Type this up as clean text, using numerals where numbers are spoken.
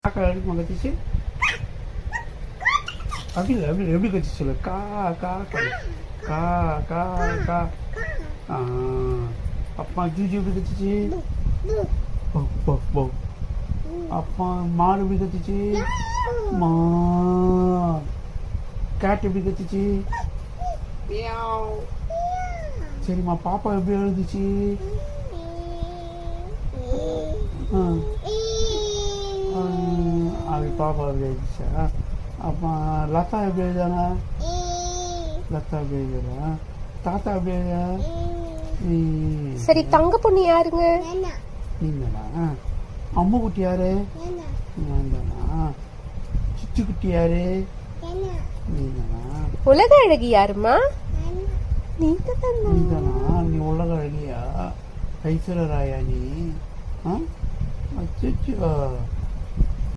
காக்கா எப்படி கத்திச்சு? அப்படி இல்லை, எப்படி எப்படி கத்திச்சு சொல்லு. கா கா கா கா கா. அப்பா ஜூஜி எப்படி கத்திச்சு? அப்பா மாடு எப்படி கத்திச்சு? மா. கேட் எப்படி கத்திச்சு? சரிம்மா பாப்பா எப்படி எழுதுச்சு? அது பாப்பா எப்படி எழுதிச்சா? அப்போ லதா எப்படி எழுதாங்க? லதா எப்படி எழுதுறா? தாத்தா எப்படி எழுதா? சரி, தங்க பொண்ணு யாருங்க? நீங்களா? அம்மா குட்டி யாரு? நீங்களா? சிச்சு குட்டி யாரு? நீங்களா? உலக அழகி யாருமா? நீங்களா? நீ உலக அழகியா? ஐஸ்வர்யா ராயா நீ? அச்சோ.